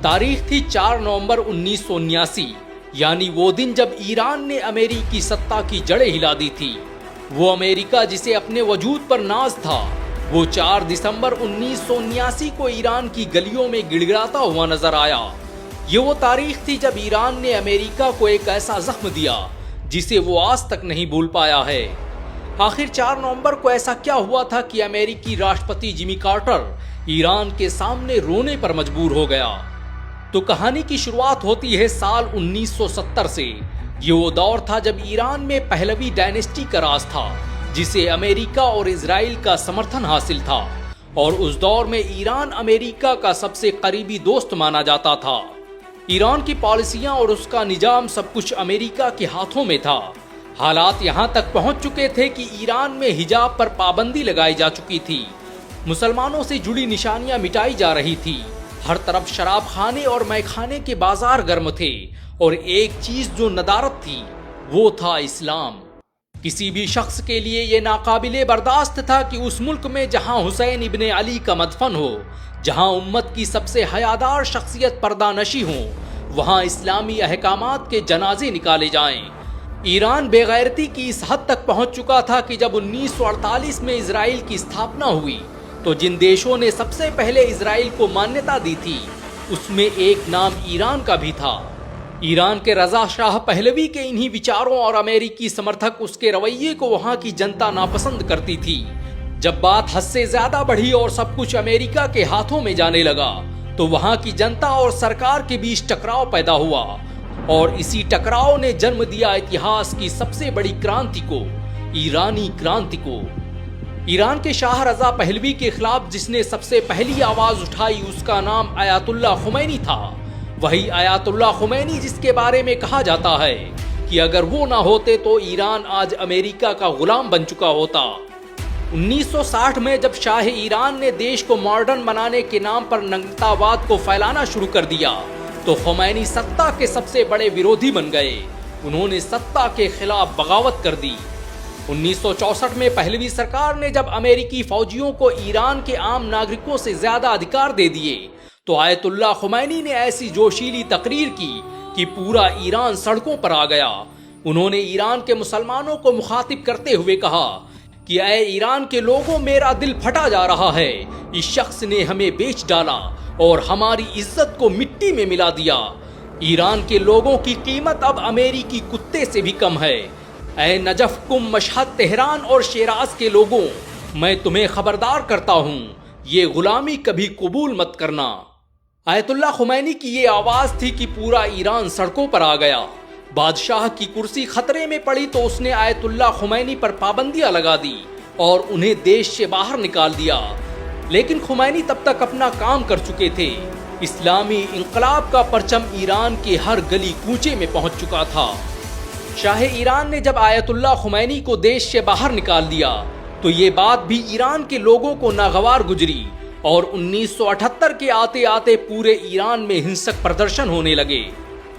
तारीख थी 4 नवंबर 1979, यानी वो दिन जब ईरान ने अमेरिकी सत्ता की जड़ें हिला दी थी। वो अमेरिका जिसे अपने वजूद पर नाज था, वो 4 दिसंबर 1979 को ईरान की गलियों में गिड़गिड़ाता हुआ नजर आया। ये वो तारीख थी जब ईरान ने अमेरिका को एक ऐसा जख्म दिया जिसे वो आज तक नहीं भूल पाया है। आखिर 4 नवंबर को ऐसा क्या हुआ था कि अमेरिकी राष्ट्रपति जिमी कार्टर ईरान के सामने रोने पर मजबूर हो गया? तो कहानी की शुरुआत होती है साल 1970 से। ये वो दौर था जब ईरान में पहलवी डायनेस्टी का राज था, जिसे अमेरिका और इजराइल का समर्थन हासिल था, और उस दौर में ईरान अमेरिका का सबसे करीबी दोस्त माना जाता था। ईरान की पॉलिसियां और उसका निजाम सब कुछ अमेरिका के हाथों में था। हालात यहां तक पहुंच चुके थे कि ईरान में हिजाब पर पाबंदी लगाई जा चुकी थी, मुसलमानों से जुड़ी निशानियां मिटाई जा रही थी, हर तरफ शराब खाने और मैखाने के बाजार गर्म थे, और एक चीज जो नदारत थी वो था इस्लाम। किसी भी शख्स के लिए ये नाकाबिले बर्दाश्त था कि उस मुल्क में जहां हुसैन इब्ने अली का मदफन हो, जहां उम्मत की सबसे हयादार शख्सियत पर्दानशी हो, वहां इस्लामी अहकामात के जनाजे निकाले जाएं। ईरान बेगैरती की इस हद तक पहुंच चुका था कि जब 1948 में इजराइल की स्थापना हुई तो जिन देशों ने सबसे पहले इजराइल को मान्यता दी थी, उसमें एक नाम ईरान का भी था। ईरान के रजा शाह पहलवी के इन्हीं विचारों और अमेरिकी समर्थक उसके रवैये को वहां की जनता नापसंद करती थी। जब बात हद से ज्यादा बढ़ी और सब कुछ अमेरिका के हाथों में जाने लगा, तो वहां की जनता और सरकार के बीच टकराव पैदा हुआ, और इसी टकराव ने जन्म दिया इतिहास की सबसे बड़ी क्रांति को, ईरानी क्रांति को। ईरान के शाह रजा पहलवी के खिलाफ जिसने सबसे पहली आवाज उठाई, उसका नाम आयतुल्ला खुमैनी था। वही आयतुल्ला खुमैनी जिसके बारे में कहा जाता है कि अगर वो ना होते तो ईरान आज अमेरिका का गुलाम बन चुका होता। 1960 में जब शाह ईरान ने देश को मॉडर्न बनाने के नाम पर नंगतावाद को फैलाना शुरू कर दिया, तो खुमैनी सत्ता के सबसे बड़े विरोधी बन गए। उन्होंने सत्ता के खिलाफ बगावत कर दी। 1964 में पहलवी सरकार ने जब अमेरिकी फौजियों को ईरान के आम नागरिकों से ज्यादा अधिकार दे दिए, तो आयतुल्ला खुमैनी ने ऐसी जोशीली तकरीर की कि पूरा ईरान सड़कों पर आ गया। उन्होंने ईरान के मुसलमानों को मुखातिब करते हुए कहा कि ऐ ईरान के लोगों, मेरा दिल फटा जा रहा है। इस शख्स ने हमें बेच डाला और हमारी इज्जत को मिट्टी में मिला दिया। ईरान के लोगों की कीमत अब अमेरिकी कुत्ते से भी कम है। ऐ नजफ, कुम, मशहद, तेहरान और शेराज के लोगों, मैं तुम्हें खबरदार करता हूँ, ये गुलामी कभी कबूल मत करना। आयतुल्ला खुमैनी की ये आवाज थी कि पूरा ईरान सड़कों पर आ गया। बादशाह की कुर्सी खतरे में पड़ी तो उसने आयतुल्ला खुमैनी पर पाबंदियां लगा दी और उन्हें देश से बाहर निकाल दिया। लेकिन खुमैनी तब तक अपना काम कर चुके थे। इस्लामी इंकलाब का परचम ईरान के हर गली कूचे में पहुंच चुका था। शाह ईरान ने जब आयतुल्ला खुमैनी को देश से बाहर निकाल दिया, तो ये बात भी ईरान के लोगों को नागवार गुजरी, और 1978 के आते आते पूरे ईरान में हिंसक प्रदर्शन होने लगे।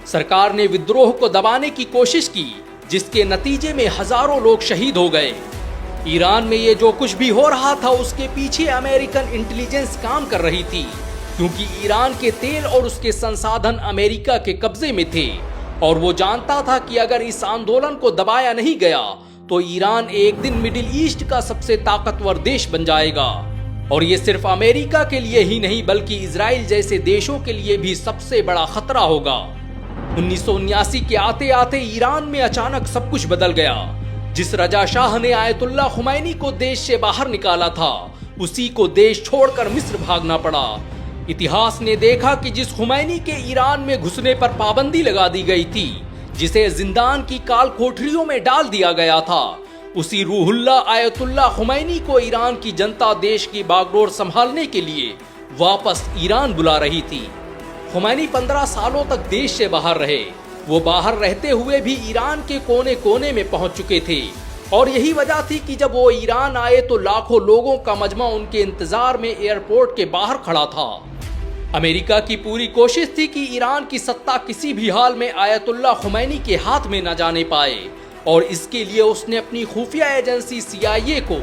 सरकार ने विद्रोह को दबाने की कोशिश की, जिसके नतीजे में हजारों लोग शहीद हो गए। ईरान में ये जो कुछ भी हो रहा था, उसके पीछे अमेरिकन इंटेलिजेंस काम कर रही थी, क्योंकि ईरान के तेल और उसके संसाधन अमेरिका के कब्जे में थे, और वो जानता था कि अगर इस आंदोलन को दबाया नहीं गया तो ईरान एक दिन मिडिल ईस्ट का सबसे ताकतवर देश बन जाएगा। और ये सिर्फ अमेरिका के लिए ही नहीं, बल्कि इजराइल जैसे देशों के लिए भी सबसे बड़ा खतरा होगा। 1979 के आते आते ईरान में अचानक सब कुछ बदल गया। जिस रजा शाह ने आयतुल्ला खुमैनी को देश से बाहर निकाला था, उसी को देश छोड़कर मिस्र भागना पड़ा। इतिहास ने देखा कि जिस खुमैनी के ईरान में घुसने पर पाबंदी लगा दी गई थी, जिसे जिंदान की काल कोठरियों में डाल दिया गया था, उसी रूहुल्लाह आयतुल्ला खुमैनी को ईरान की जनता देश की बागडोर संभालने के लिए वापस ईरान बुला रही थी। खुमैनी 15 सालों तक देश से बाहर रहे। वो बाहर रहते हुए भी ईरान के कोने कोने में पहुंच चुके थे, और यही वजह थी कि जब वो ईरान आए तो लाखों लोगों का मजमा उनके इंतजार में एयरपोर्ट के बाहर खड़ा था। अमेरिका की पूरी कोशिश थी कि ईरान की सत्ता किसी भी हाल में आयतुल्ला खुमैनी के हाथ में न जाने पाए, और इसके लिए उसने अपनी खुफिया एजेंसी CIA को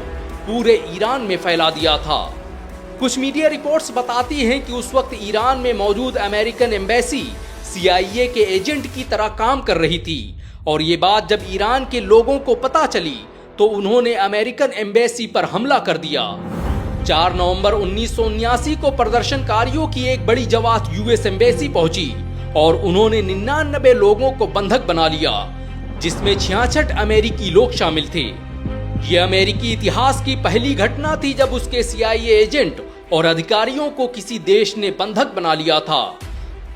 पूरे ईरान में फैला दिया था। कुछ मीडिया रिपोर्ट्स बताती हैं कि उस वक्त ईरान में मौजूद अमेरिकन एम्बेसी CIA के एजेंट की तरह काम कर रही थी और ये बात जब ईरान के लोगों को पता चली तो उन्होंने अमेरिकन एम्बेसी पर हमला कर दिया। 4 नवंबर 1979 को प्रदर्शनकारियों की एक बड़ी जमात US एम्बेसी पहुंची और उन्होंने 99 लोगों को बंधक बना लिया, जिसमें 66 अमेरिकी लोग शामिल थे। ये अमेरिकी इतिहास की पहली घटना थी जब उसके CIA एजेंट और अधिकारियों को किसी देश ने बंधक बना लिया था।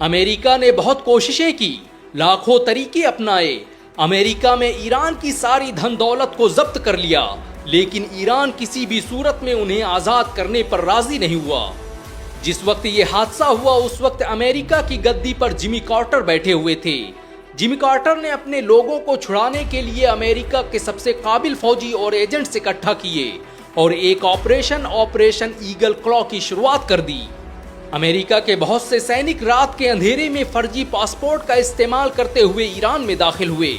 अमेरिका ने बहुत कोशिशें की, लाखों तरीके अपनाए। अमेरिका में ईरान की सारी धन दौलत को जब्त कर लिया, लेकिन ईरान किसी भी सूरत में उन्हें आजाद करने पर राजी नहीं हुआ। जिस वक्त ये हादसा हुआ उस वक्त अमेरिका की गद्दी पर जिमी कार्टर बैठे हुए थे। जिमी कार्टर ने अपने लोगों को छुड़ाने के लिए अमेरिका के सबसे काबिल फौजी और एजेंट्स इकट्ठा किए और एक ऑपरेशन ईगल क्लॉ की शुरुआत कर दी। अमेरिका के बहुत से सैनिक रात के अंधेरे में फर्जी पासपोर्ट का इस्तेमाल करते हुए ईरान में दाखिल हुए।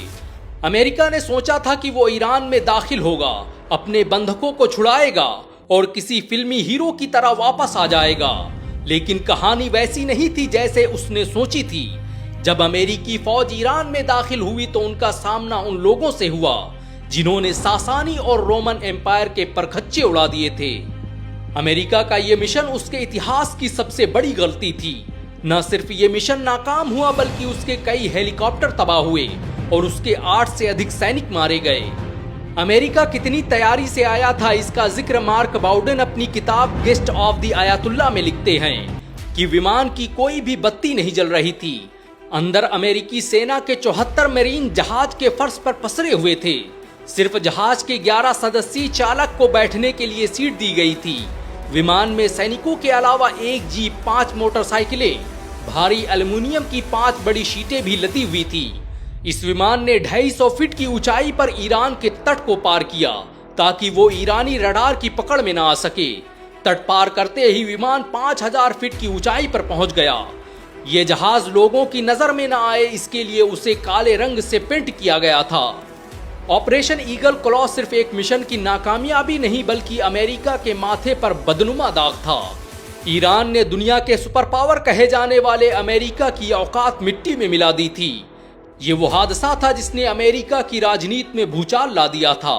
अमेरिका ने सोचा था कि वो ईरान में दाखिल होगा, अपने बंधकों को छुड़ाएगा और किसी फिल्मी हीरो की तरह वापस आ जाएगा, लेकिन कहानी वैसी नहीं थी जैसे उसने सोची थी। जब अमेरिकी फौज ईरान में दाखिल हुई तो उनका सामना उन लोगों से हुआ जिन्होंने सासानी और रोमन एम्पायर के परखच्चे उड़ा दिए थे। अमेरिका का ये मिशन उसके इतिहास की सबसे बड़ी गलती थी। न सिर्फ ये मिशन नाकाम हुआ बल्कि उसके कई हेलीकॉप्टर तबाह हुए और उसके 8 से अधिक सैनिक मारे गए। अमेरिका कितनी तैयारी से आया था इसका जिक्र मार्क बाउडेन अपनी किताब गेस्ट ऑफ द आयतुल्लाह में लिखते हैं कि विमान की कोई भी बत्ती नहीं जल रही थी। अंदर अमेरिकी सेना के 74 मरीन जहाज के फर्श पर पसरे हुए थे। सिर्फ जहाज के 11 सदस्यीय चालक को बैठने के लिए सीट दी गई थी। विमान में सैनिकों के अलावा एक जीप, 5 मोटरसाइकिलें, भारी एल्युमिनियम की 5 बड़ी शीटें भी लदी हुई थी। इस विमान ने 250 फीट की ऊंचाई पर ईरान के तट को पार किया ताकि वो ईरानी रडार की पकड़ में न आ सके। तट पार करते ही विमान 5000 फीट की ऊंचाई पर पहुंच गया। ये जहाज लोगों की नजर में न आए इसके लिए उसे काले रंग से पेंट किया गया था। ऑपरेशन ईगल क्लॉ सिर्फ एक मिशन की नाकामयाबी नहीं बल्कि अमेरिका के माथे पर बदनुमा दाग था। ईरान ने दुनिया के सुपर पावर कहे जाने वाले अमेरिका की औकात मिट्टी में मिला दी थी। ये वो हादसा था जिसने अमेरिका की राजनीति में भूचाल ला दिया था।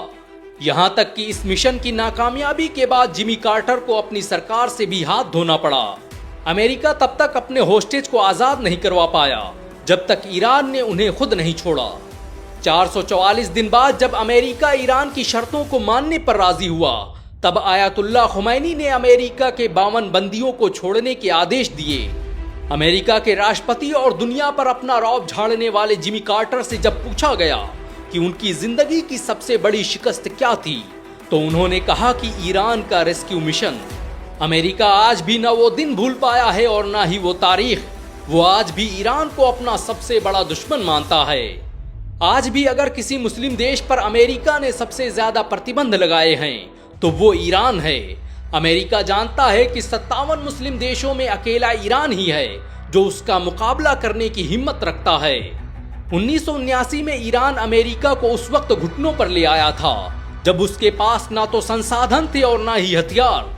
यहाँ तक कि इस मिशन की नाकामयाबी के बाद जिमी कार्टर को अपनी सरकार से भी हाथ धोना पड़ा। अमेरिका तब तक अपने होस्टेज को आजाद नहीं करवा पाया जब तक ईरान ने उन्हें खुद नहीं छोड़ा। 444 दिन बाद जब अमेरिका ईरान की शर्तों को मानने पर राजी हुआ तब आयतुल्लाह खुमैनी ने अमेरिका के 52 बंदियों को छोड़ने के आदेश दिए। अमेरिका के राष्ट्रपति और दुनिया पर अपना रौब झाड़ने वाले जिमी कार्टर से जब पूछा गया कि उनकी जिंदगी की सबसे बड़ी शिकस्त क्या थी तो उन्होंने कहा कि ईरान का रेस्क्यू मिशन। अमेरिका आज भी न वो दिन भूल पाया है और न ही वो तारीख। वो आज भी ईरान को अपना सबसे बड़ा दुश्मन मानता है। आज भी अगर किसी मुस्लिम देश पर अमेरिका ने सबसे ज्यादा प्रतिबंध लगाए हैं तो वो ईरान है। अमेरिका जानता है कि 57 मुस्लिम देशों में अकेला ईरान ही है जो उसका मुकाबला करने की हिम्मत रखता है। 1979 में ईरान अमेरिका को उस वक्त घुटनों पर ले आया था जब उसके पास ना तो संसाधन थे और ना ही हथियार।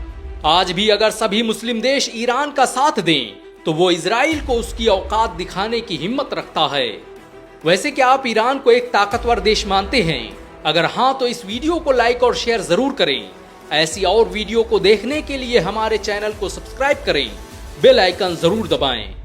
आज भी अगर सभी मुस्लिम देश ईरान का साथ दें तो वो इजराइल को उसकी औकात दिखाने की हिम्मत रखता है। वैसे क्या आप ईरान को एक ताकतवर देश मानते हैं? अगर हाँ तो इस वीडियो को लाइक और शेयर जरूर करें। ऐसी और वीडियो को देखने के लिए हमारे चैनल को सब्सक्राइब करें, बेल आइकन जरूर दबाएं।